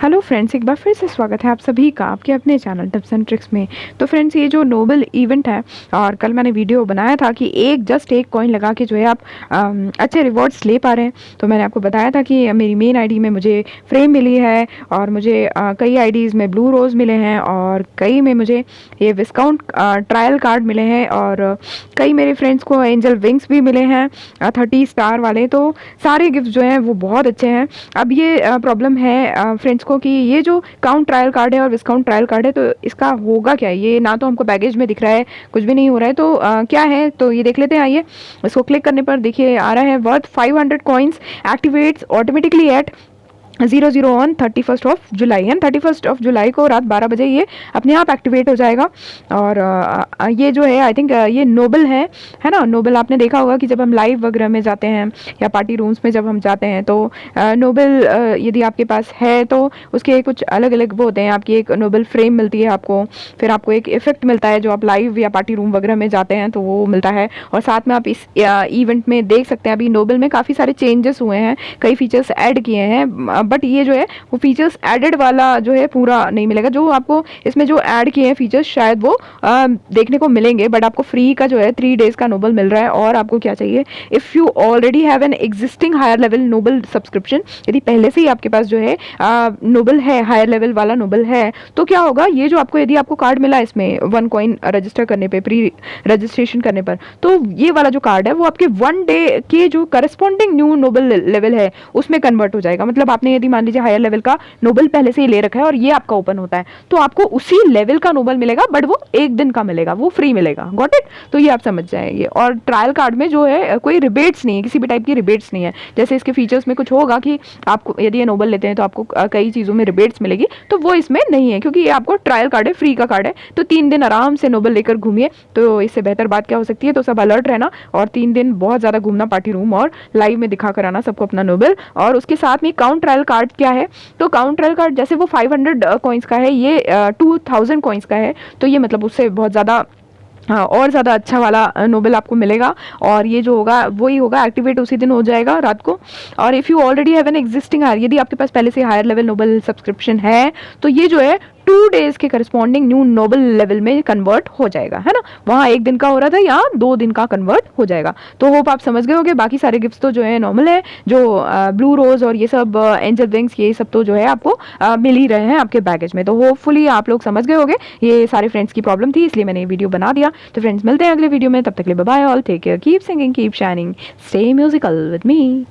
Hello friends, एक बार फिर से स्वागत है आप सभी का आपके अपने चैनल टिप्स एंड ट्रिक्स में। तो फ्रेंड्स, ये जो नोबल इवेंट है और कल मैंने वीडियो बनाया था कि जस्ट एक कॉइन लगा के जो है आप अच्छे रिवॉर्ड्स ले पा रहे हैं। तो मैंने आपको बताया था कि मेरी मेन आईडी में मुझे फ्रेम मिली है और मुझे कई आईडीज़ में ब्लू रोज़ मिले हैं और कई में मुझे ये डिस्काउंट ट्रायल कार्ड मिले हैं और कई मेरे फ्रेंड्स को एंजल विंग्स भी मिले हैं 30 स्टार वाले। तो सारे गिफ्ट जो हैं वो बहुत अच्छे हैं। अब ये प्रॉब्लम है फ्रेंड्स को कि ये जो काउंट ट्रायल कार्ड है और डिस्काउंट ट्रायल कार्ड है, तो इसका होगा क्या? ये ना तो हमको बैगेज में दिख रहा है, कुछ भी नहीं हो रहा है। तो क्या है, तो ये देख लेते हैं। आइए, इसको क्लिक करने पर देखिए आ रहा है worth 500 coins activates automatically at 00 on 31 of July. And 31 of July को रात 12 बजे ये अपने आप एक्टिवेट हो जाएगा। और ये जो है आई थिंक ये नोबल है ना। नोबल आपने देखा होगा कि जब हम लाइव वगैरह में जाते हैं या पार्टी रूम्स में जब हम जाते हैं तो नोबल यदि आपके पास है तो उसके कुछ अलग अलग वो होते हैं। आपकी एक नोबल फ्रेम मिलती है आपको, फिर आपको एक इफेक्ट मिलता है जो आप लाइव या पार्टी रूम वगैरह में जाते हैं तो वो मिलता है। और साथ में आप इस इवेंट में देख सकते हैं अभी नोबल में काफ़ी सारे चेंजेस हुए हैं, कई फीचर्स ऐड किए हैं। बट ये जो है वो फीचर्स एडेड वाला जो है पूरा नहीं मिलेगा। जो आपको इसमें जो ऐड किए हैं फीचर्स शायद वो देखने को मिलेंगे, बट आपको फ्री का जो है 3 डेज का नोबल मिल रहा है। और आपको क्या चाहिए, if you already have an existing higher level noble subscription, यदि पहले से ही आपके पास जो है नोबल है, हायर लेवल वाला नोबल है, तो क्या होगा, ये जो आपको यदि आपको कार्ड मिला इसमें 1 कॉइन रजिस्टर करने पे, प्री रजिस्ट्रेशन करने पर, तो ये वाला जो कार्ड है वो आपके 1 डे के जो करस्पॉन्डिंग न्यू नोबल लेवल है उसमें कन्वर्ट हो जाएगा। मतलब आपने यदि मान लीजिए हायर लेवल का नोबल पहले से ही ले रखा है और ये आपका ओपन होता है तो आपको उसी लेवल का नोबल मिलेगा, बट वो एक दिन का मिलेगा, वो फ्री मिलेगा। Got it? तो ये आप समझ जाएंगे। और ट्रायल कार्ड में जो है कोई रिबेट्स नहीं है, किसी भी टाइप की रिबेट्स नहीं है। जैसे इसके फीचर्स में कुछ होगा कि आपको यदि ये नोबल लेते हैं तो आपको कई चीज़ों में रिबेट्स मिलेगी, तो वो इसमें नहीं है क्योंकि ये आपको ट्रायल कार्ड है, फ्री का कार्ड है। तो 3 दिन आराम से नोबल लेकर घूमिए, तो इससे बेहतर बात क्या हो सकती है। तो सब अलर्ट रहना और 3 दिन बहुत ज़्यादा घूमना पार्टी रूम और लाइव में दिखा कर आना सबको अपना नोबल। और उसके साथ में काउंट ट्रायल कार्ड क्या है, तो काउंट ट्रायल कार्ड जैसे वो 500 कॉइन्स का है, ये 2000 कॉइन्स का है। तो ये मतलब उससे बहुत ज़्यादा और ज़्यादा अच्छा वाला नोबल आपको मिलेगा। और ये जो होगा वही होगा, एक्टिवेट उसी दिन हो जाएगा रात को। और if you already have an existing higher, यदि आपके पास पहले से हायर लेवल नोबल सब्सक्रिप्शन है तो ये जो है 2 डेज के करस्पॉन्डिंग न्यू नोबल लेवल में कन्वर्ट हो जाएगा, है ना। वहाँ 1 दिन का हो रहा था, यहाँ 2 दिन का कन्वर्ट हो जाएगा। तो होप आप समझ गए होंगे। बाकी सारे गिफ्ट्स तो जो है नॉर्मल है, जो ब्लू रोज और ये सब एंजल विंग्स, ये सब तो जो है आपको मिल ही रहे हैं आपके बैगेज में। तो होपफुली आप लोग समझ गए होंगे। ये सारे फ्रेंड्स की प्रॉब्लम थी, इसलिए मैंने ये वीडियो बना दिया। तो फ्रेंड्स, मिलते हैं अगले वीडियो में, तब तक के लिए bye bye all, take care, keep singing, keep shining, stay musical with me.